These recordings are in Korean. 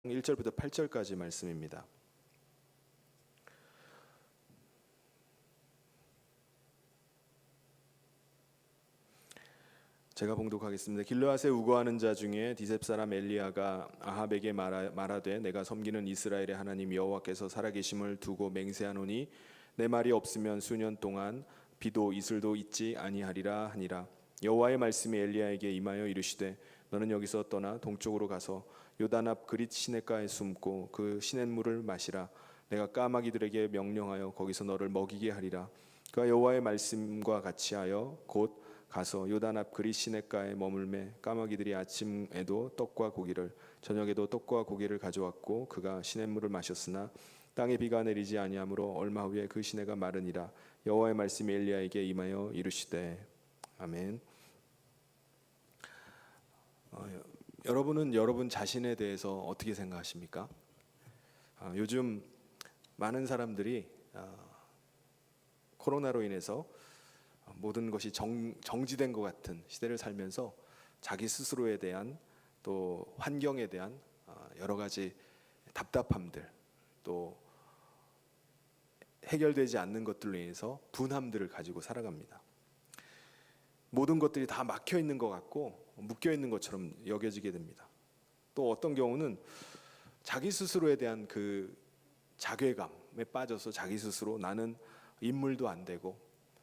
1절부터 8절까지 말씀입니다. 제가 봉독하겠습니다. 길르앗에 우거하는 자 중에 디셉 사람 엘리야가 아합에게 말하되 내가 섬기는 이스라엘의 하나님 여호와께서 살아계심을 두고 맹세하노니 내 말이 없으면 수년 동안 비도 이슬도 있지 아니하리라 하니라. 여호와의 말씀이 엘리야에게 임하여 이르시되 너는 여기서 떠나 동쪽으로 가서 요단 앞 그릿 시냇가에 숨고 그 시냇물을 마시라. 내가 까마귀들에게 명령하여 거기서 너를 먹이게 하리라. 그가 여호와의 말씀과 같이 하여 곧 가서 요단 앞 그릿 시냇가에 머물매 까마귀들이 아침에도 떡과 고기를 저녁에도 떡과 고기를 가져왔고 그가 시냇물을 마셨으나 땅에 비가 내리지 아니하므로 얼마 후에 그 시내가 마르니라. 여호와의 말씀이 엘리야에게 임하여 이르시되 아멘. 여러분은 여러분 자신에 대해서 어떻게 생각하십니까? 요즘 많은 사람들이 코로나로 인해서 모든 것이 정지된 것 같은 시대를 살면서 자기 스스로에 대한 또 환경에 대한 여러 가지 답답함들 또 해결되지 않는 것들로 인해서 분함들을 가지고 살아갑니다. 모든 것들이 다 막혀 있는 것 같고 묶여 있는 것처럼 여겨지게 됩니다. 또 어떤 경우는 자기 스스로에 대한 그 자괴감에 빠져서 자기 스스로 나는 인물도 안 되고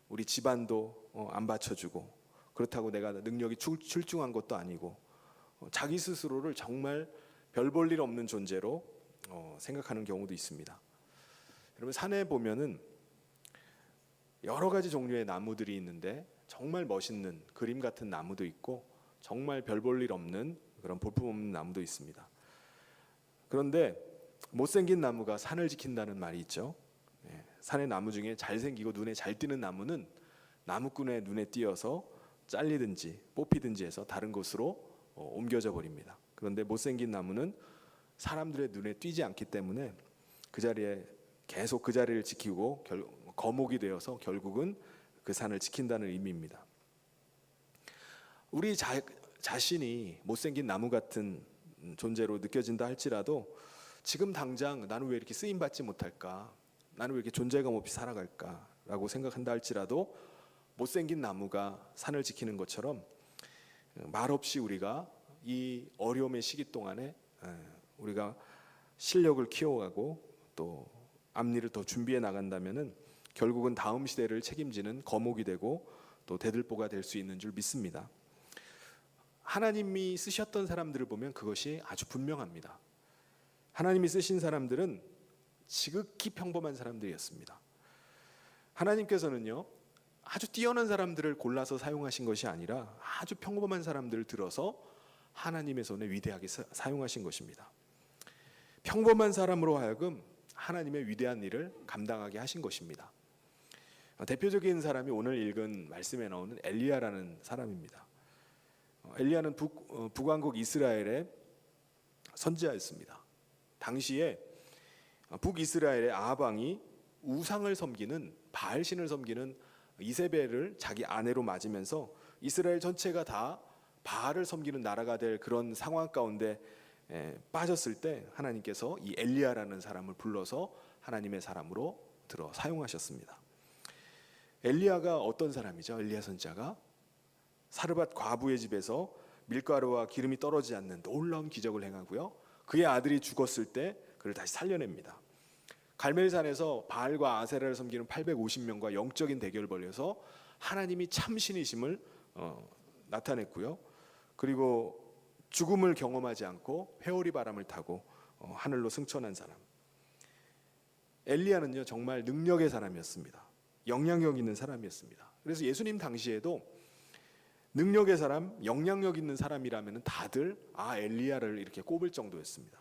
우리 집안도 안 받쳐주고 그렇다고 내가 능력이 출중한 것도 아니고 자기 스스로를 정말 별 볼 일 없는 존재로 생각하는 경우도 있습니다. 여러분 산에 보면은 여러 가지 종류의 나무들이 있는데 정말 멋있는 그림 같은 나무도 있고 정말 별 볼 일 없는 그런 볼품없는 나무도 있습니다. 그런데 못생긴 나무가 산을 지킨다는 말이 있죠. 산의 나무 중에 잘생기고 눈에 잘 띄는 나무는 나무꾼의 눈에 띄어서 잘리든지 뽑히든지 해서 다른 곳으로 옮겨져 버립니다. 그런데 못생긴 나무는 사람들의 눈에 띄지 않기 때문에 그 자리에 계속 그 자리를 지키고 거목이 되어서 결국은 그 산을 지킨다는 의미입니다. 우리 자신이 못생긴 나무 같은 존재로 느껴진다 할지라도 지금 당장 나는 왜 이렇게 쓰임받지 못할까? 나는 왜 이렇게 존재감 없이 살아갈까? 라고 생각한다 할지라도 못생긴 나무가 산을 지키는 것처럼 말없이 우리가 이 어려움의 시기 동안에 우리가 실력을 키워가고 또 앞일을 더 준비해 나간다면은 결국은 다음 시대를 책임지는 거목이 되고 또 대들보가 될 수 있는 줄 믿습니다. 하나님이 쓰셨던 사람들을 보면 그것이 아주 분명합니다. 하나님이 쓰신 사람들은 지극히 평범한 사람들이었습니다. 하나님께서는요 아주 뛰어난 사람들을 골라서 사용하신 것이 아니라 아주 평범한 사람들을 들어서 하나님의 손에 위대하게 사용하신 것입니다. 평범한 사람으로 하여금 하나님의 위대한 일을 감당하게 하신 것입니다. 대표적인 사람이 오늘 읽은 말씀에 나오는 엘리야라는 사람입니다. 엘리야는 북왕국 이스라엘의 선지자였습니다. 당시에 북이스라엘의 아합 왕이 우상을 섬기는 바알신을 섬기는 이세벨을 자기 아내로 맞으면서 이스라엘 전체가 다 바알을 섬기는 나라가 될 그런 상황 가운데 빠졌을 때 하나님께서 이 엘리야라는 사람을 불러서 하나님의 사람으로 들어 사용하셨습니다. 엘리야가 어떤 사람이죠? 엘리야 선지자가 사르밧 과부의 집에서 밀가루와 기름이 떨어지지 않는 놀라운 기적을 행하고요. 그의 아들이 죽었을 때 그를 다시 살려냅니다. 갈멜산에서 바알과 아세라를 섬기는 850명과 영적인 대결을 벌여서 하나님이 참신이심을 나타냈고요. 그리고 죽음을 경험하지 않고 회오리 바람을 타고 하늘로 승천한 사람. 엘리야는요 정말 능력의 사람이었습니다. 영향력 있는 사람이었습니다. 그래서 예수님 당시에도 능력의 사람, 영향력 있는 사람이라면 다들 엘리야를 이렇게 꼽을 정도였습니다.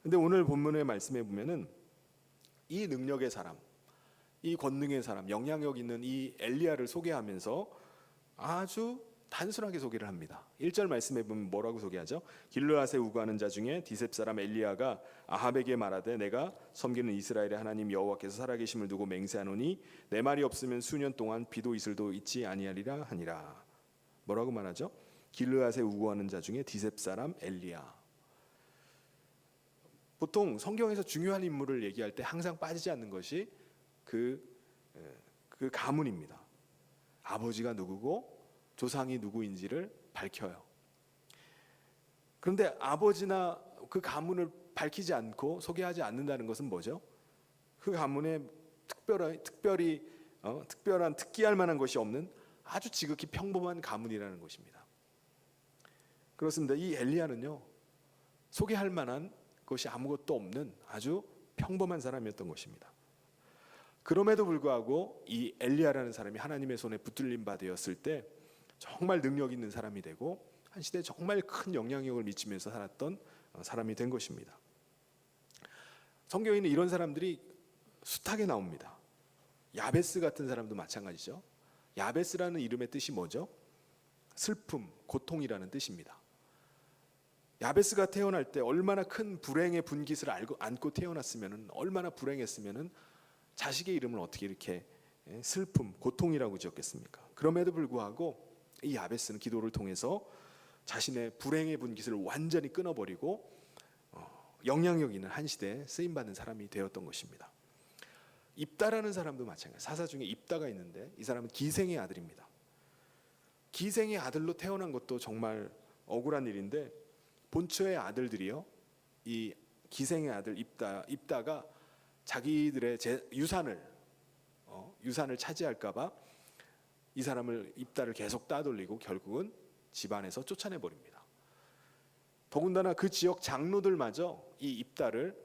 근데 오늘 본문의 말씀에 보면은 이 능력의 사람, 이 권능의 사람, 영향력 있는 이 엘리야를 소개하면서 아주 단순하게 소개를 합니다. 1절 말씀에 보면 뭐라고 소개하죠? 길르앗에 우거하는 자 중에 디셉 사람 엘리야가 아합에게 말하되 내가 섬기는 이스라엘의 하나님 여호와께서 살아계심을 두고 맹세하노니 내 말이 없으면 수년 동안 비도 이슬도 있지 아니하리라 하니라. 뭐라고 말하죠? 길르앗에 우거하는 자 중에 디셉 사람 엘리야. 보통 성경에서 중요한 인물을 얘기할 때 항상 빠지지 않는 것이 그 가문입니다. 아버지가 누구고 조상이 누구인지를 밝혀요. 그런데 아버지나 그 가문을 밝히지 않고 소개하지 않는다는 것은 뭐죠? 그 가문에 특별한 특기할 만한 것이 없는 아주 지극히 평범한 가문이라는 것입니다. 그렇습니다. 이 엘리야는요, 소개할 만한 것이 아무것도 없는 아주 평범한 사람이었던 것입니다. 그럼에도 불구하고 이 엘리야라는 사람이 하나님의 손에 붙들림 바 되었을 때 정말 능력 있는 사람이 되고 한 시대에 정말 큰 영향력을 미치면서 살았던 사람이 된 것입니다. 성경에는 이런 사람들이 숱하게 나옵니다. 야베스 같은 사람도 마찬가지죠. 야베스라는 이름의 뜻이 뭐죠? 슬픔, 고통이라는 뜻입니다. 야베스가 태어날 때 얼마나 큰 불행의 분깃을 안고 태어났으면, 얼마나 불행했으면 자식의 이름을 어떻게 이렇게 슬픔, 고통이라고 지었겠습니까? 그럼에도 불구하고 이 야베스는 기도를 통해서 자신의 불행의 분깃을 완전히 끊어버리고 영향력 있는 한 시대에 쓰임받는 사람이 되었던 것입니다. 입다라는 사람도 마찬가지예요. 사사 중에 입다가 있는데 이 사람은 기생의 아들입니다. 기생의 아들로 태어난 것도 정말 억울한 일인데 본처의 아들들이요, 이 기생의 아들 입다가 자기들의 유산을 차지할까봐 이 사람을 입다를 계속 따돌리고 결국은 집안에서 쫓아내 버립니다. 더군다나 그 지역 장로들마저 이 입다를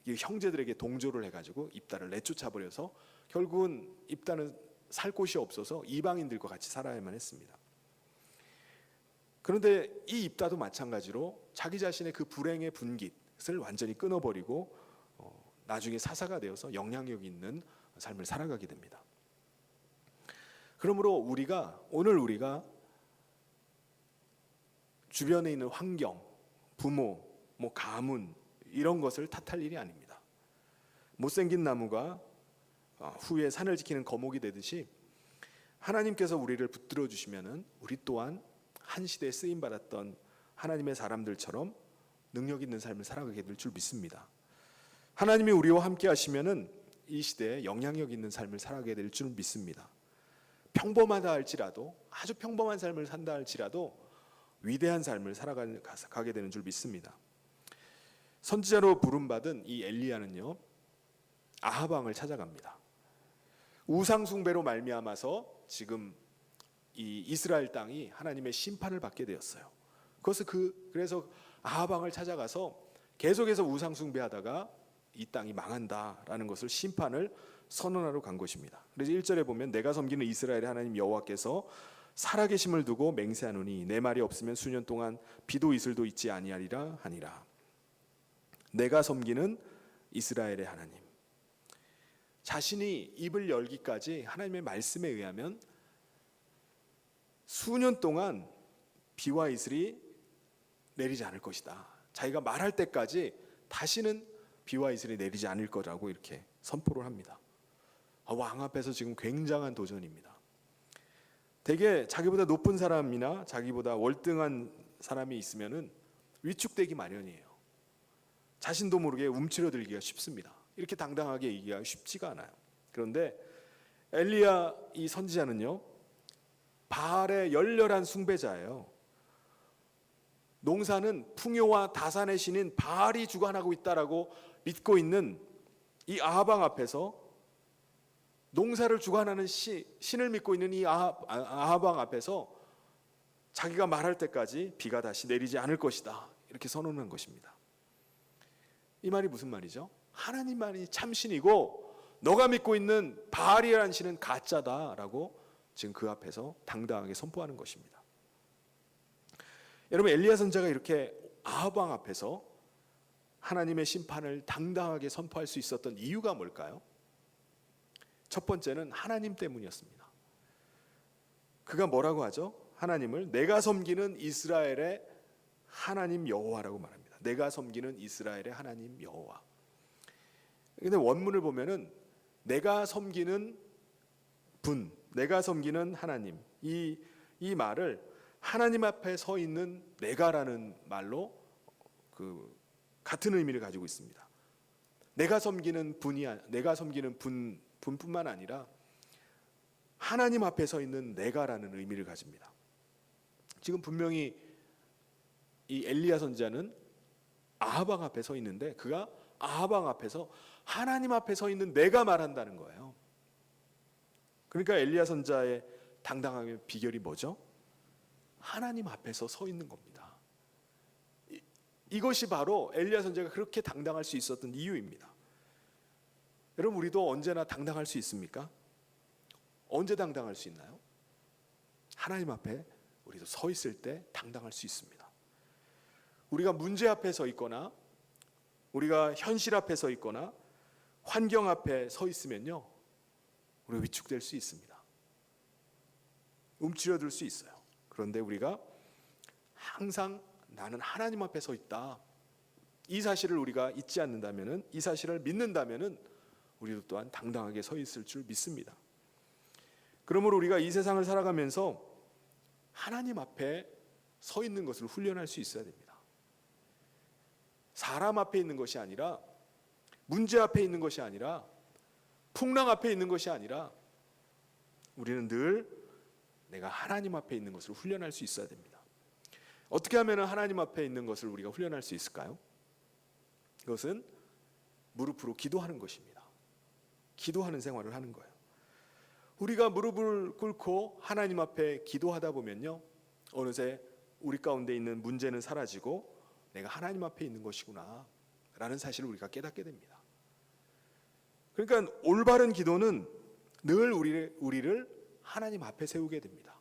이 형제들에게 동조를 해가지고 입다를 내쫓아 버려서 결국은 입다는 살 곳이 없어서 이방인들과 같이 살아야만 했습니다. 그런데 이 입다도 마찬가지로 자기 자신의 그 불행의 분깃을 완전히 끊어버리고 나중에 사사가 되어서 영향력 있는 삶을 살아가게 됩니다. 그러므로 오늘 우리가 주변에 있는 환경, 부모, 가문 이런 것을 탓할 일이 아닙니다. 못생긴 나무가 후에 산을 지키는 거목이 되듯이 하나님께서 우리를 붙들어 주시면은 우리 또한 한 시대에 쓰임 받았던 하나님의 사람들처럼 능력 있는 삶을 살아가게 될 줄 믿습니다. 하나님이 우리와 함께 하시면은 이 시대에 영향력 있는 삶을 살아가게 될 줄 믿습니다. 평범하다 할지라도, 아주 평범한 삶을 산다 할지라도 위대한 삶을 살아가게 되는 줄 믿습니다. 선지자로 부름받은 이 엘리야는요, 아합 왕을 찾아갑니다. 우상 숭배로 말미암아서 지금 이 이스라엘 땅이 하나님의 심판을 받게 되었어요. 그래서 아합 왕을 찾아가서 계속해서 우상 숭배하다가 이 땅이 망한다라는 것을 심판을 선언하러 간 것입니다. 그래서 1절에 보면 내가 섬기는 이스라엘의 하나님 여호와께서 살아계심을 두고 맹세하노니 내 말이 없으면 수년 동안 비도 이슬도 있지 아니하리라 하니라. 내가 섬기는 이스라엘의 하나님, 자신이 입을 열기까지 하나님의 말씀에 의하면 수년 동안 비와 이슬이 내리지 않을 것이다. 자기가 말할 때까지 다시는 비와 이슬이 내리지 않을 거라고 이렇게 선포를 합니다. 왕 앞에서 지금 굉장한 도전입니다. 대개 자기보다 높은 사람이나 자기보다 월등한 사람이 있으면은 위축되기 마련이에요. 자신도 모르게 움츠러들기가 쉽습니다. 이렇게 당당하게 얘기하기가 쉽지가 않아요. 그런데 엘리야 이 선지자는요, 바알의 열렬한 숭배자예요. 농사는 풍요와 다산의 신인 바알이 주관하고 있다라고 믿고 있는 이 아합 왕 앞에서, 농사를 주관하는 신을 믿고 있는 이 아합 왕 앞에서 자기가 말할 때까지 비가 다시 내리지 않을 것이다, 이렇게 선언한 것입니다. 이 말이 무슨 말이죠? 하나님만이 참신이고 너가 믿고 있는 바알이라는 신은 가짜다라고 지금 그 앞에서 당당하게 선포하는 것입니다. 여러분, 엘리야 선지자가 이렇게 아합 왕 앞에서 하나님의 심판을 당당하게 선포할 수 있었던 이유가 뭘까요? 첫 번째는 하나님 때문이었습니다. 그가 뭐라고 하죠? 하나님을 내가 섬기는 이스라엘의 하나님 여호와라고 말합니다. 내가 섬기는 이스라엘의 하나님 여호와. 근데 원문을 보면은 내가 섬기는 분, 내가 섬기는 하나님, 이 말을 하나님 앞에 서 있는 내가라는 말로 같은 의미를 가지고 있습니다. 내가 섬기는 분뿐만 아니라 하나님 앞에 서 있는 내가라는 의미를 가집니다. 지금 분명히 이 엘리야 선지자는 아하방 앞에 서 있는데 그가 아하방 앞에서 하나님 앞에 서 있는 내가 말한다는 거예요. 그러니까 엘리야 선지자의 당당함의 비결이 뭐죠? 하나님 앞에서 서 있는 겁니다. 이것이 바로 엘리야 선지자가 그렇게 당당할 수 있었던 이유입니다. 여러분, 우리도 언제나 당당할 수 있습니까? 언제 당당할 수 있나요? 하나님 앞에 우리도 서 있을 때 당당할 수 있습니다. 우리가 문제 앞에 서 있거나 우리가 현실 앞에 서 있거나 환경 앞에 서 있으면요, 우리가 위축될 수 있습니다. 움츠려들 수 있어요. 그런데 우리가 항상 나는 하나님 앞에 서 있다, 이 사실을 우리가 잊지 않는다면은, 이 사실을 믿는다면은 우리도 또한 당당하게 서 있을 줄 믿습니다. 그러므로 우리가 이 세상을 살아가면서 하나님 앞에 서 있는 것을 훈련할 수 있어야 됩니다. 사람 앞에 있는 것이 아니라, 문제 앞에 있는 것이 아니라, 풍랑 앞에 있는 것이 아니라, 우리는 늘 내가 하나님 앞에 있는 것을 훈련할 수 있어야 됩니다. 어떻게 하면 하나님 앞에 있는 것을 우리가 훈련할 수 있을까요? 그것은 무릎으로 기도하는 것입니다. 기도하는 생활을 하는 거예요. 우리가 무릎을 꿇고 하나님 앞에 기도하다 보면요, 어느새 우리 가운데 있는 문제는 사라지고 내가 하나님 앞에 있는 것이구나 라는 사실을 우리가 깨닫게 됩니다. 그러니까 올바른 기도는 늘 우리를 하나님 앞에 세우게 됩니다.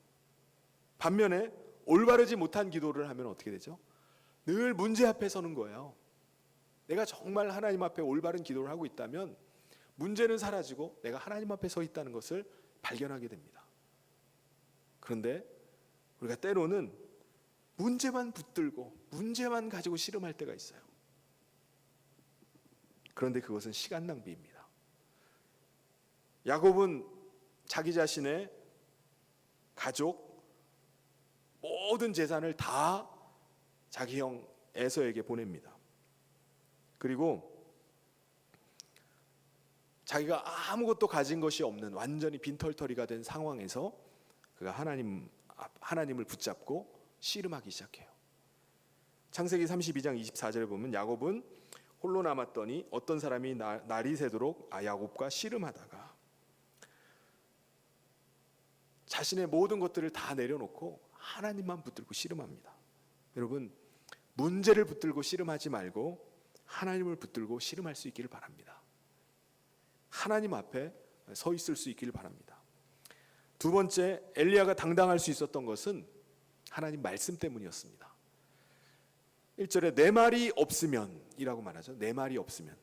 반면에 올바르지 못한 기도를 하면 어떻게 되죠? 늘 문제 앞에 서는 거예요. 내가 정말 하나님 앞에 올바른 기도를 하고 있다면 문제는 사라지고 내가 하나님 앞에 서 있다는 것을 발견하게 됩니다. 그런데 우리가 때로는 문제만 붙들고 문제만 가지고 씨름할 때가 있어요. 그런데 그것은 시간 낭비입니다. 야곱은 자기 자신의 가족, 모든 재산을 다 자기 형 에서에게 보냅니다. 그리고 자기가 아무것도 가진 것이 없는 완전히 빈털터리가 된 상황에서 그가 하나님을 붙잡고 씨름하기 시작해요. 창세기 32장 24절에 보면 야곱은 홀로 남았더니 어떤 사람이 날이 새도록 야곱과 씨름하다가, 자신의 모든 것들을 다 내려놓고 하나님만 붙들고 씨름합니다. 여러분, 문제를 붙들고 씨름하지 말고 하나님을 붙들고 씨름할 수 있기를 바랍니다. 하나님 앞에 서 있을 수 있기를 바랍니다. 두 번째, 엘리야가 당당할 수 있었던 것은 하나님 말씀 때문이었습니다. 1절에 내 말이 없으면 이라고 말하죠. 내 말이 없으면,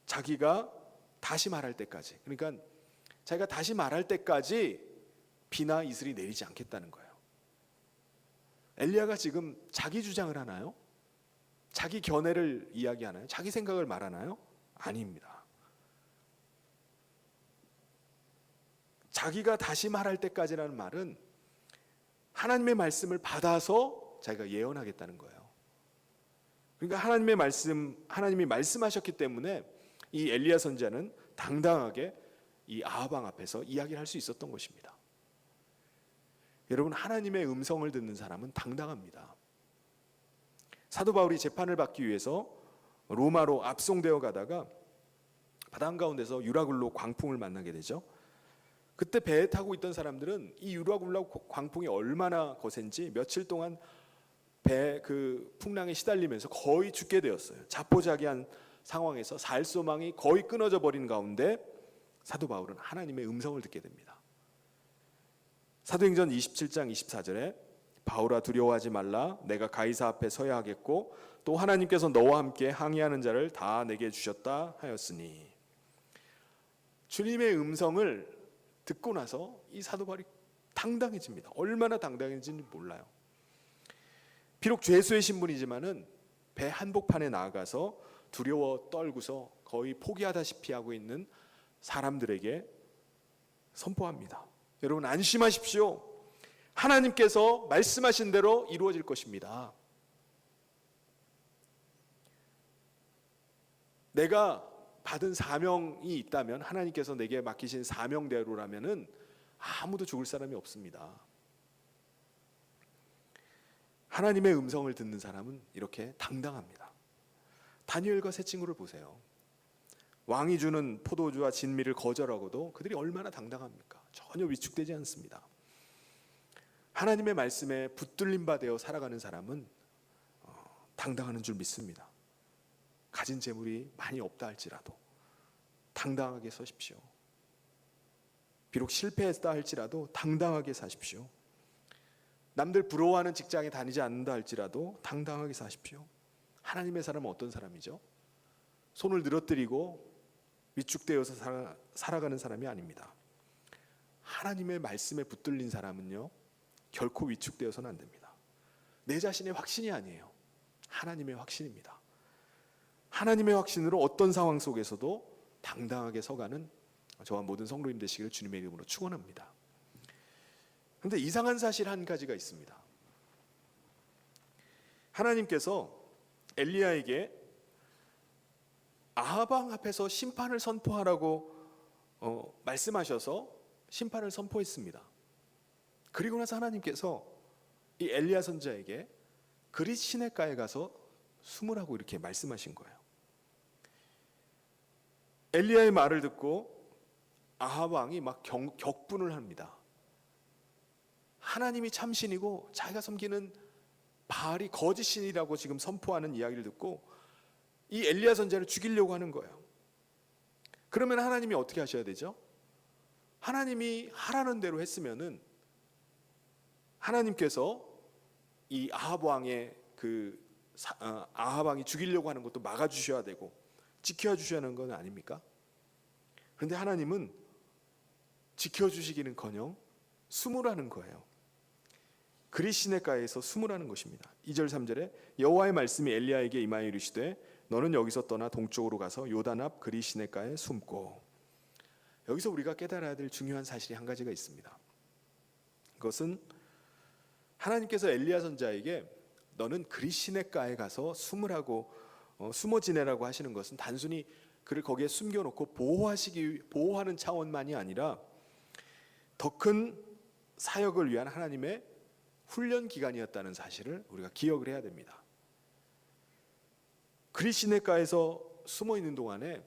자기가 다시 말할 때까지, 그러니까 자기가 다시 말할 때까지 비나 이슬이 내리지 않겠다는 거예요. 엘리야가 지금 자기 주장을 하나요? 자기 견해를 이야기하나요? 자기 생각을 말하나요? 아닙니다. 자기가 다시 말할 때까지라는 말은 하나님의 말씀을 받아서 자기가 예언하겠다는 거예요. 그러니까 하나님이 말씀하셨기 때문에 이 엘리야 선지자는 당당하게 이 아하방 앞에서 이야기를 할 수 있었던 것입니다. 여러분, 하나님의 음성을 듣는 사람은 당당합니다. 사도 바울이 재판을 받기 위해서 로마로 압송되어 가다가 바다 가운데서 유라굴로 광풍을 만나게 되죠. 그때 배에 타고 있던 사람들은 이 유라굴로 광풍이 얼마나 거센지 며칠 동안 배 그 풍랑에 시달리면서 거의 죽게 되었어요. 자포자기한 상황에서 살 소망이 거의 끊어져 버린 가운데 사도 바울은 하나님의 음성을 듣게 됩니다. 사도행전 27장 24절에 바울아 두려워하지 말라, 내가 가이사 앞에 서야 하겠고 또 하나님께서 너와 함께 항의하는 자를 다 내게 주셨다 하였으니, 주님의 음성을 듣고 나서 이 사도 바울이 당당해집니다. 얼마나 당당해진지 몰라요. 비록 죄수의 신분이지만은 배 한복판에 나아가서 두려워 떨고서 거의 포기하다시피 하고 있는 사람들에게 선포합니다. 여러분, 안심하십시오. 하나님께서 말씀하신 대로 이루어질 것입니다. 내가 받은 사명이 있다면, 하나님께서 내게 맡기신 사명대로라면은 아무도 죽을 사람이 없습니다. 하나님의 음성을 듣는 사람은 이렇게 당당합니다. 다니엘과 세 친구를 보세요. 왕이 주는 포도주와 진미를 거절하고도 그들이 얼마나 당당합니까? 전혀 위축되지 않습니다. 하나님의 말씀에 붙들림 바 되어 살아가는 사람은 당당하는 줄 믿습니다. 가진 재물이 많이 없다 할지라도 당당하게 서십시오. 비록 실패했다 할지라도 당당하게 사십시오. 남들 부러워하는 직장에 다니지 않는다 할지라도 당당하게 사십시오. 하나님의 사람은 어떤 사람이죠? 손을 늘어뜨리고 위축되어서 살아가는 사람이 아닙니다. 하나님의 말씀에 붙들린 사람은요, 결코 위축되어서는 안 됩니다. 내 자신의 확신이 아니에요. 하나님의 확신입니다. 하나님의 확신으로 어떤 상황 속에서도 당당하게 서가는 저와 모든 성도님 되시기를 주님의 이름으로 축원합니다. 그런데 이상한 사실 한 가지가 있습니다. 하나님께서 엘리야에게 아합 왕 앞에서 심판을 선포하라고 말씀하셔서 심판을 선포했습니다. 그리고 나서 하나님께서 이 엘리야 선지자에게 그릿 시내가에 가서 숨으라고 이렇게 말씀하신 거예요. 엘리야의 말을 듣고 아합 왕이 막 격분을 합니다. 하나님이 참신이고 자기가 섬기는 바알이 거짓신이라고 지금 선포하는 이야기를 듣고 이 엘리야 선지자를 죽이려고 하는 거예요. 그러면 하나님이 어떻게 하셔야 되죠? 하나님이 하라는 대로 했으면은 하나님께서 이 아합 왕의 아합 왕이 죽이려고 하는 것도 막아 주셔야 되고 지켜 주셔야 하는 건 아닙니까? 그런데 하나님은 지켜 주시기는커녕 숨으라는 거예요. 그릿 시내가에서 숨으라는 것입니다. 2절 3절에 여호와의 말씀이 엘리야에게 임하여 이르시되 너는 여기서 떠나 동쪽으로 가서 요단 앞 그릿 시내가에 숨고. 여기서 우리가 깨달아야 될 중요한 사실이 한 가지가 있습니다. 그것은 하나님께서 엘리야 선지자에게 너는 그릿 시내가에 가서 숨으라고 숨어 지내라고 하시는 것은 단순히 그를 거기에 숨겨놓고 보호하는 차원만이 아니라 더 큰 사역을 위한 하나님의 훈련 기간이었다는 사실을 우리가 기억을 해야 됩니다. 그릿 시내가에서 숨어 있는 동안에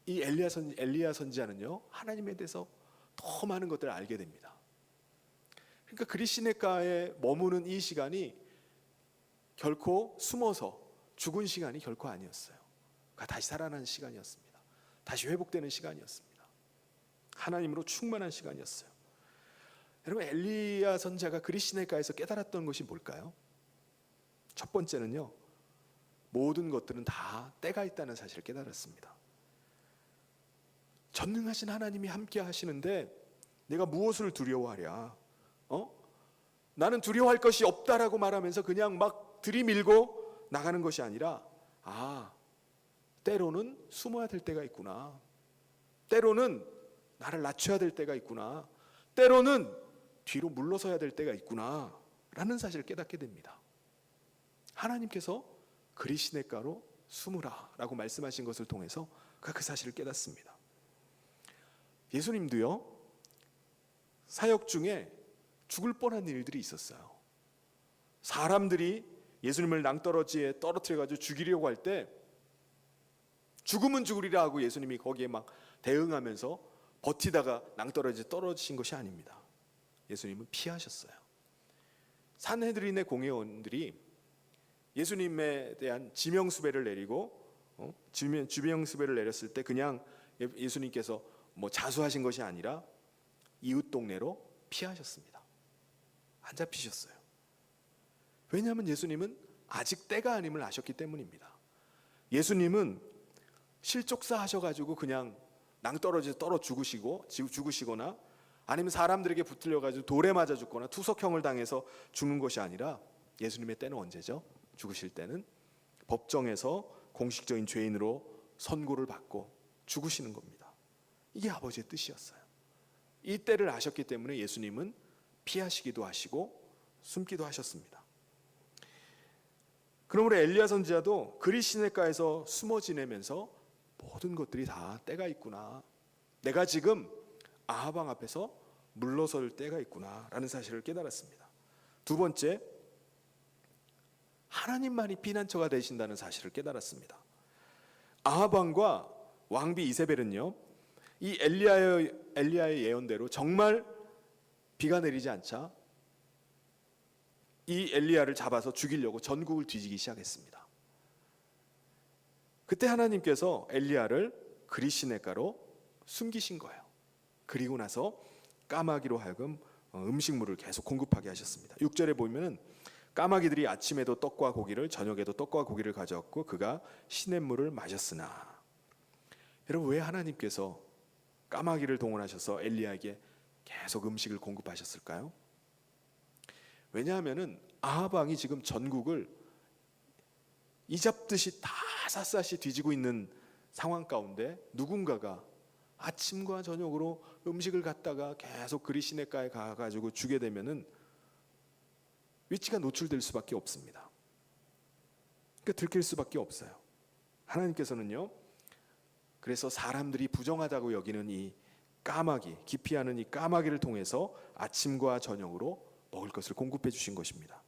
이 엘리야 선지자는요, 하나님에 대해서 더 많은 것들을 알게 됩니다. 그러니까 그릿 시내가에 머무는 이 시간이 결코 숨어서 죽은 시간이 결코 아니었어요. 그러니까 다시 살아나는 시간이었습니다. 다시 회복되는 시간이었습니다. 하나님으로 충만한 시간이었어요. 여러분, 엘리야 선지자가 그릿 시내가에서 깨달았던 것이 뭘까요? 첫 번째는요, 모든 것들은 다 때가 있다는 사실을 깨달았습니다. 전능하신 하나님이 함께 하시는데 내가 무엇을 두려워하랴? 나는 두려워할 것이 없다라고 말하면서 그냥 막 들이밀고 나가는 것이 아니라, 때로는 숨어야 될 때가 있구나. 때로는 나를 낮춰야 될 때가 있구나. 때로는 뒤로 물러서야 될 때가 있구나 라는 사실을 깨닫게 됩니다. 하나님께서 그릿 시내가로 숨으라 라고 말씀하신 것을 통해서 그 사실을 깨닫습니다. 예수님도요, 사역 중에 죽을 뻔한 일들이 있었어요. 사람들이 예수님을 낭떠러지에 떨어뜨려가지고 죽이려고 할 때 죽으면 죽으리라 하고 예수님이 거기에 막 대응하면서 버티다가 낭떠러지에 떨어지신 것이 아닙니다. 예수님은 피하셨어요. 산헤드린의 공회원들이 예수님에 대한 지명수배를 내리고 지명수배를 내렸을 때 그냥 예수님께서 자수하신 것이 아니라 이웃 동네로 피하셨습니다. 안 잡히셨어요. 왜냐하면 예수님은 아직 때가 아님을 아셨기 때문입니다. 예수님은 실족사 하셔가지고 그냥 낭떠러지에서 떨어 죽으시거나 아니면 사람들에게 붙들려가지고 돌에 맞아 죽거나 투석형을 당해서 죽는 것이 아니라 예수님의 때는 언제죠? 죽으실 때는 법정에서 공식적인 죄인으로 선고를 받고 죽으시는 겁니다. 이게 아버지의 뜻이었어요. 이 때를 아셨기 때문에 예수님은 피하시기도 하시고 숨기도 하셨습니다. 그러므로 엘리야 선지자도 그리 시냇가에서 숨어 지내면서 모든 것들이 다 때가 있구나. 내가 지금 아합 왕 앞에서 물러설 때가 있구나라는 사실을 깨달았습니다. 두 번째, 하나님만이 피난처가 되신다는 사실을 깨달았습니다. 아합 왕과 왕비 이세벨은요, 이 엘리야의 예언대로 정말 비가 내리지 않자 이 엘리야를 잡아서 죽이려고 전국을 뒤지기 시작했습니다. 그때 하나님께서 엘리야를 그리 시냇가로 숨기신 거예요. 그리고 나서 까마귀로 하여금 음식물을 계속 공급하게 하셨습니다. 6절에 보면은 까마귀들이 아침에도 떡과 고기를, 저녁에도 떡과 고기를 가져왔고 그가 시냇물을 마셨으나. 여러분, 왜 하나님께서 까마귀를 동원하셔서 엘리야에게 계속 음식을 공급하셨을까요? 왜냐하면은 아합 왕이 지금 전국을 이잡듯이 다 샅샅이 뒤지고 있는 상황 가운데 누군가가 아침과 저녁으로 음식을 갖다가 계속 그리 시냇가에 가가지고 주게 되면은 위치가 노출될 수밖에 없습니다. 그러니까 들킬 수밖에 없어요. 하나님께서는요, 그래서 사람들이 부정하다고 여기는 이 까마귀, 기피하는 이 까마귀를 통해서 아침과 저녁으로 먹을 것을 공급해 주신 것입니다.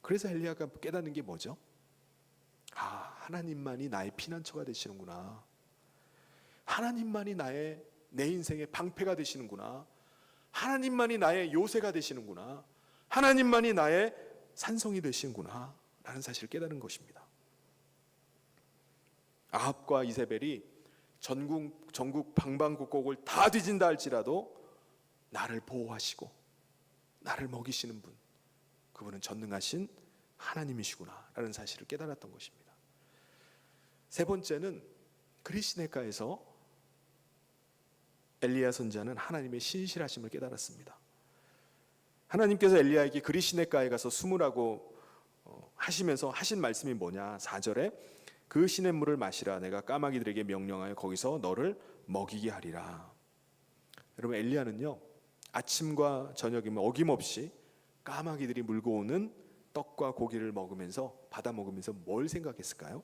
그래서 엘리야가 깨닫는 게 뭐죠? 하나님만이 나의 피난처가 되시는구나. 하나님만이 내 인생의 방패가 되시는구나. 하나님만이 나의 요새가 되시는구나. 하나님만이 나의 산성이 되시는구나 라는 사실을 깨달은 것입니다. 아합과 이세벨이 전국 방방곡곡을 다 뒤진다 할지라도 나를 보호하시고 나를 먹이시는 분, 그분은 전능하신 하나님이시구나 라는 사실을 깨달았던 것입니다. 세 번째는 그리 시냇가에서 엘리야 선지자는 하나님의 신실하심을 깨달았습니다. 하나님께서 엘리야에게 그리 시냇가에 가서 숨으라고 하시면서 하신 말씀이 뭐냐? 4절에 그 시냇물을 마시라. 내가 까마귀들에게 명령하여 거기서 너를 먹이게 하리라. 여러분, 엘리야는요, 아침과 저녁이면 어김없이 까마귀들이 물고 오는 떡과 고기를 받아 먹으면서 뭘 생각했을까요?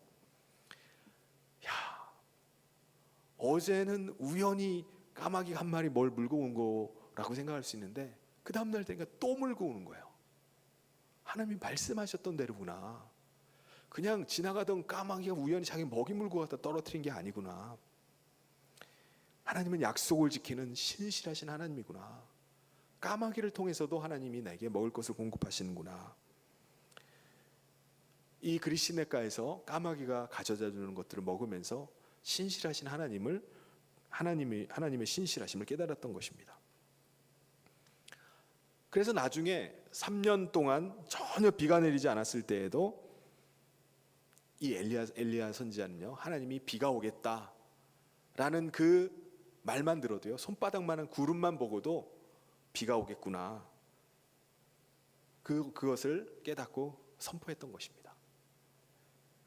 어제는 우연히 까마귀 한 마리 뭘 물고 온 거라고 생각할 수 있는데 그 다음날 되니까 또 물고 오는 거예요. 하나님이 말씀하셨던 대로구나. 그냥 지나가던 까마귀가 우연히 자기 먹이 물고 갖다 떨어뜨린 게 아니구나. 하나님은 약속을 지키는 신실하신 하나님이구나. 까마귀를 통해서도 하나님이 내게 먹을 것을 공급하시는구나. 이 그리 시냇가에서 까마귀가 가져다 주는 것들을 먹으면서 신실하신 하나님의 신실하심을 깨달았던 것입니다. 그래서 나중에 3년 동안 전혀 비가 내리지 않았을 때에도 이 엘리야 선지자는요, 하나님이 비가 오겠다라는 그 말만 들어도요, 손바닥만한 구름만 보고도 비가 오겠구나, 그것을 깨닫고 선포했던 것입니다.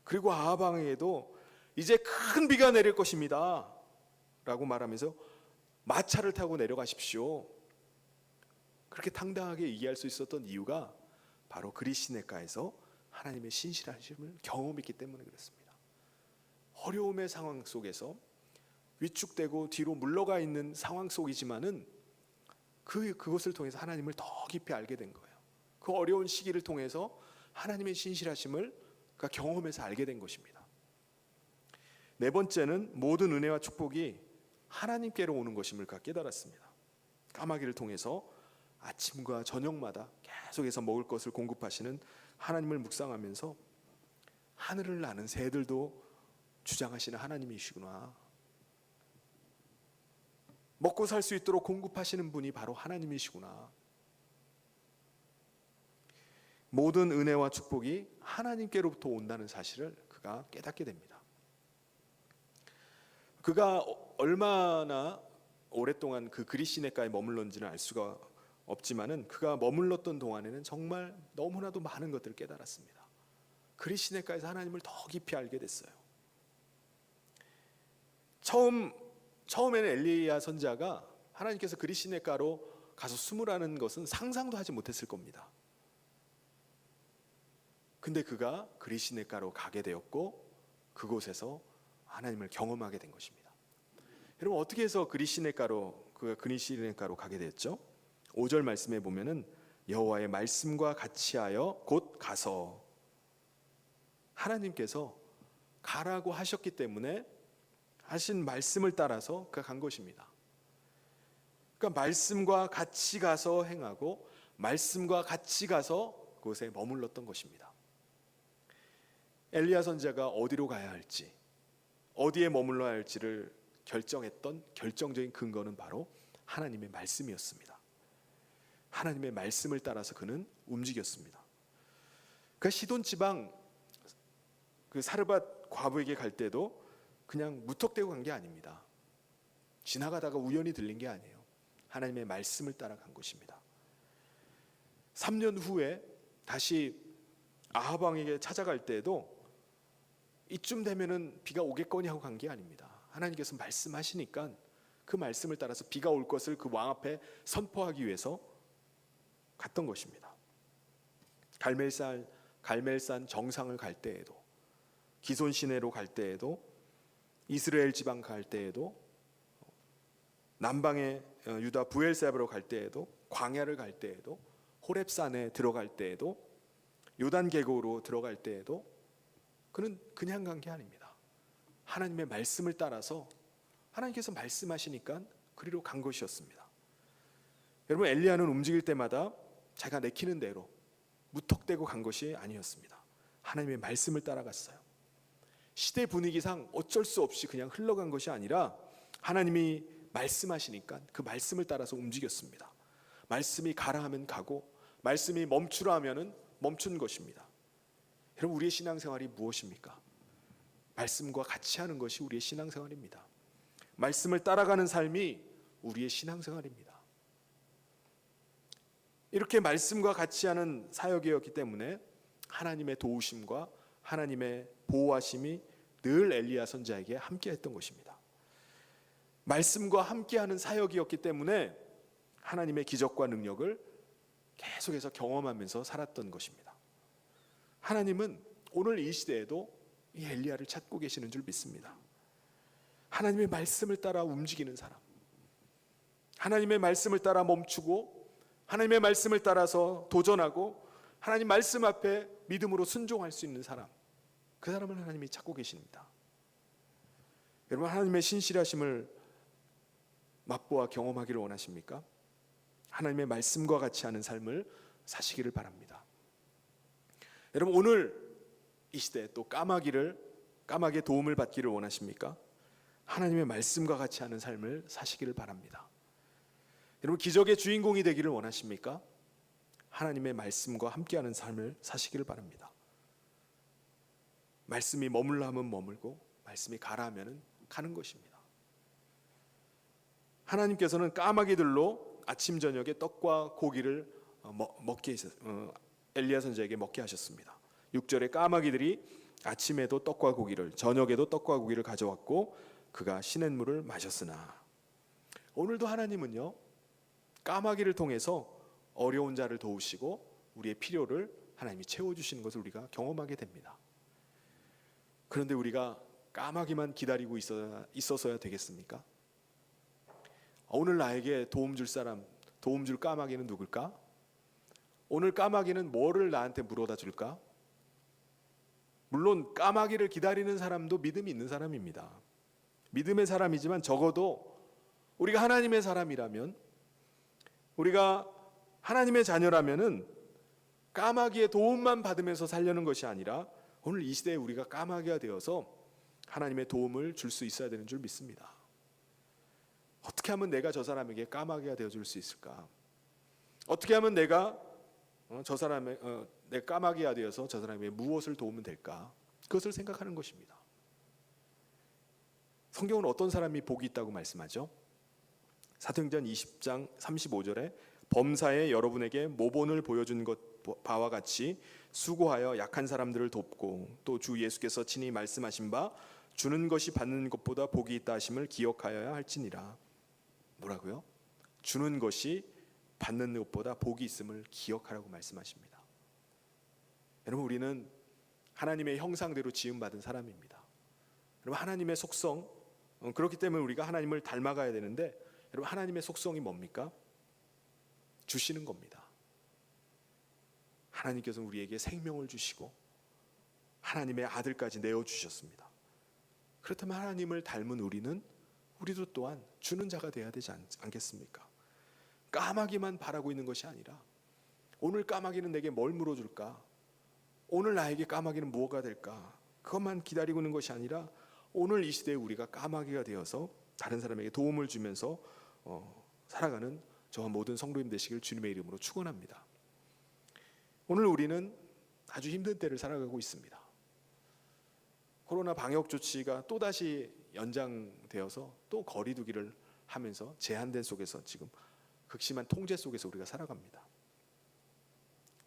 그리고 아합 왕에게도 이제 큰 비가 내릴 것입니다 라고 말하면서 마차를 타고 내려가십시오, 그렇게 당당하게 얘기할 수 있었던 이유가 바로 그리 시냇가에서 하나님의 신실하심을 경험했기 때문에 그렇습니다. 어려움의 상황 속에서 위축되고 뒤로 물러가 있는 상황 속이지만은 그것을 통해서 하나님을 더 깊이 알게 된 거예요. 그 어려운 시기를 통해서 하나님의 신실하심을 경험해서 알게 된 것입니다. 네 번째는 모든 은혜와 축복이 하나님께로 오는 것임을 깨달았습니다. 까마귀를 통해서 아침과 저녁마다 계속해서 먹을 것을 공급하시는 하나님을 묵상하면서 하늘을 나는 새들도 주장하시는 하나님이시구나, 먹고 살 수 있도록 공급하시는 분이 바로 하나님이시구나, 모든 은혜와 축복이 하나님께로부터 온다는 사실을 그가 깨닫게 됩니다. 그가 얼마나 오랫동안 그 그리 시냇가에 머물렀는지는 알 수가 없지만은 그가 머물렀던 동안에는 정말 너무나도 많은 것들을 깨달았습니다. 그리 시냇가에서 하나님을 더 깊이 알게 됐어요. 처음에는 엘리야 선지자가 하나님께서 그리 시냇가로 가서 숨으라는 것은 상상도 하지 못했을 겁니다. 근데 그가 그리시네가로 가게 되었고 그곳에서 하나님을 경험하게 된 것입니다. 여러분, 어떻게 해서 그리시네가로 가게 됐죠? 5절 말씀에 보면은 여호와의 말씀과 같이 하여 곧 가서, 하나님께서 가라고 하셨기 때문에 하신 말씀을 따라서 그가 간 것입니다. 그러니까 말씀과 같이 가서 행하고 말씀과 같이 가서 그곳에 머물렀던 것입니다. 엘리야 선지자가 어디로 가야 할지, 어디에 머물러야 할지를 결정했던 결정적인 근거는 바로 하나님의 말씀이었습니다. 하나님의 말씀을 따라서 그는 움직였습니다. 그 시돈 지방 그 사르밧 과부에게 갈 때도 그냥 무턱대고 간 게 아닙니다. 지나가다가 우연히 들린 게 아니에요. 하나님의 말씀을 따라간 것입니다. 3년 후에 다시 아합 왕에게 찾아갈 때에도 이쯤 되면은 비가 오겠거니 하고 간 게 아닙니다. 하나님께서 말씀하시니까 그 말씀을 따라서 비가 올 것을 그 왕 앞에 선포하기 위해서 갔던 것입니다. 갈멜산 정상을 갈 때에도, 기손 시내로 갈 때에도, 이스라엘 지방 갈 때에도, 남방의 유다 부엘세바로 갈 때에도, 광야를 갈 때에도, 호렙산에 들어갈 때에도, 요단 계곡으로 들어갈 때에도 그는 그냥 간 게 아닙니다. 하나님의 말씀을 따라서 하나님께서 말씀하시니까 그리로 간 것이었습니다. 여러분, 엘리야는 움직일 때마다 자기가 내키는 대로 무턱대고 간 것이 아니었습니다. 하나님의 말씀을 따라갔어요. 시대 분위기상 어쩔 수 없이 그냥 흘러간 것이 아니라 하나님이 말씀하시니까 그 말씀을 따라서 움직였습니다. 말씀이 가라 하면 가고 말씀이 멈추라 하면 멈춘 것입니다. 여러분, 우리의 신앙생활이 무엇입니까? 말씀과 같이 하는 것이 우리의 신앙생활입니다. 말씀을 따라가는 삶이 우리의 신앙생활입니다. 이렇게 말씀과 같이 하는 사역이었기 때문에 하나님의 도우심과 하나님의 보호하심이 늘 엘리야 선지자에게 함께했던 것입니다. 말씀과 함께하는 사역이었기 때문에 하나님의 기적과 능력을 계속해서 경험하면서 살았던 것입니다. 하나님은 오늘 이 시대에도 이 엘리야를 찾고 계시는 줄 믿습니다. 하나님의 말씀을 따라 움직이는 사람, 하나님의 말씀을 따라 멈추고 하나님의 말씀을 따라서 도전하고 하나님 말씀 앞에 믿음으로 순종할 수 있는 사람, 그 사람을 하나님이 찾고 계십니다. 여러분, 하나님의 신실하심을 맛보아 경험하기를 원하십니까? 하나님의 말씀과 같이 하는 삶을 사시기를 바랍니다. 여러분, 오늘 이 시대에 또 까마귀의 도움을 받기를 원하십니까? 하나님의 말씀과 같이 하는 삶을 사시기를 바랍니다. 여러분, 기적의 주인공이 되기를 원하십니까? 하나님의 말씀과 함께하는 삶을 사시기를 바랍니다. 말씀이 머물라 하면 머물고 말씀이 가라 하면 가는 것입니다. 하나님께서는 까마귀들로 아침 저녁에 떡과 고기를 엘리야 선지자에게 먹게 하셨습니다. 6절에 까마귀들이 아침에도 떡과 고기를, 저녁에도 떡과 고기를 가져왔고 그가 시냇물을 마셨으나, 오늘도 하나님은요, 까마귀를 통해서 어려운 자를 도우시고 우리의 필요를 하나님이 채워주시는 것을 우리가 경험하게 됩니다. 그런데 우리가 까마귀만 기다리고 있어서야 되겠습니까? 오늘 나에게 도움 줄 사람, 도움 줄 까마귀는 누굴까? 오늘 까마귀는 뭐를 나한테 물어다 줄까? 물론 까마귀를 기다리는 사람도 믿음이 있는 사람입니다. 믿음의 사람이지만 적어도 우리가 하나님의 사람이라면, 우리가 하나님의 자녀라면은 까마귀의 도움만 받으면서 살려는 것이 아니라 오늘 이 시대에 우리가 까마귀가 되어서 하나님의 도움을 줄 수 있어야 되는 줄 믿습니다. 어떻게 하면 내가 저 사람에게 까마귀가 되어줄 수 있을까? 어떻게 하면 내가 내 까마귀가 되어서 저 사람에게 무엇을 도우면 될까? 그것을 생각하는 것입니다. 성경은 어떤 사람이 복이 있다고 말씀하죠? 사도행전 20장 35절에 범사에 여러분에게 모본을 보여준 것 바와 같이 수고하여 약한 사람들을 돕고 또 주 예수께서 친히 말씀하신 바 주는 것이 받는 것보다 복이 있다 하심을 기억하여야 할지니라. 뭐라고요? 주는 것이 받는 것보다 복이 있음을 기억하라고 말씀하십니다. 여러분, 우리는 하나님의 형상대로 지음받은 사람입니다. 여러분, 하나님의 속성, 그렇기 때문에 우리가 하나님을 닮아가야 되는데, 여러분, 하나님의 속성이 뭡니까? 주시는 겁니다. 하나님께서는 우리에게 생명을 주시고 하나님의 아들까지 내어주셨습니다. 그렇다면 하나님을 닮은 우리도 또한 주는 자가 되어야 되지 않겠습니까? 까마귀만 바라고 있는 것이 아니라, 오늘 까마귀는 내게 뭘 물어줄까? 오늘 나에게 까마귀는 무엇가 될까? 그것만 기다리고 있는 것이 아니라, 오늘 이 시대에 우리가 까마귀가 되어서 다른 사람에게 도움을 주면서 살아가는 저와 모든 성도님 되시길 주님의 이름으로 축원합니다. 오늘 우리는 아주 힘든 때를 살아가고 있습니다. 코로나 방역 조치가 또다시 연장되어서 또 거리 두기를 하면서 제한된 속에서 지금 극심한 통제 속에서 우리가 살아갑니다.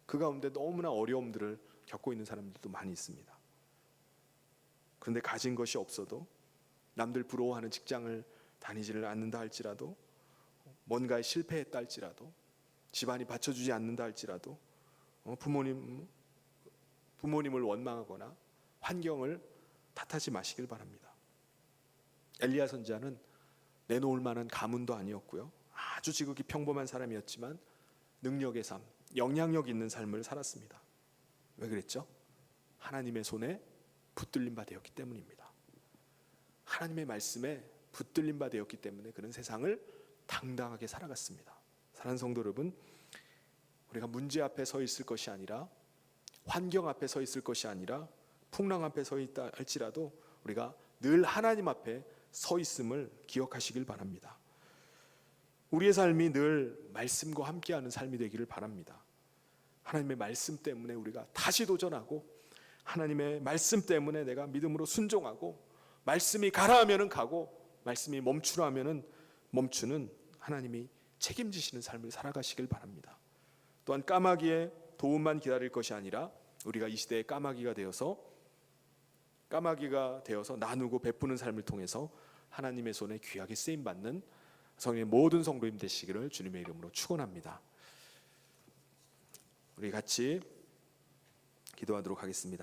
그 가운데 너무나 어려움들을 겪고 있는 사람들도 많이 있습니다. 그런데 가진 것이 없어도, 남들 부러워하는 직장을 다니지를 않는다 할지라도, 뭔가에 실패했다 할지라도, 집안이 받쳐주지 않는다 할지라도, 부모님을 원망하거나 환경을 탓하지 마시길 바랍니다. 엘리야 선지자는 내놓을 만한 가문도 아니었고요, 아주 지극히 평범한 사람이었지만 능력의 삶, 영향력 있는 삶을 살았습니다. 왜 그랬죠? 하나님의 손에 붙들린 바 되었기 때문입니다. 하나님의 말씀에 붙들린 바 되었기 때문에 그는 세상을 당당하게 살아갔습니다. 사랑하는 성도 여러분, 우리가 문제 앞에 서 있을 것이 아니라, 환경 앞에 서 있을 것이 아니라, 풍랑 앞에 서 있다 할지라도 우리가 늘 하나님 앞에 서 있음을 기억하시길 바랍니다. 우리의 삶이 늘 말씀과 함께하는 삶이 되기를 바랍니다. 하나님의 말씀 때문에 우리가 다시 도전하고, 하나님의 말씀 때문에 내가 믿음으로 순종하고, 말씀이 가라 하면은 가고, 말씀이 멈추라 하면은 멈추는 하나님이 책임지시는 삶을 살아가시길 바랍니다. 또한 까마귀의 도움만 기다릴 것이 아니라, 우리가 이 시대의 까마귀가 되어서 나누고 베푸는 삶을 통해서 하나님의 손에 귀하게 쓰임 받는 성령의 모든 성도님 되시기를 주님의 이름으로 축원합니다. 우리 같이 기도하도록 하겠습니다.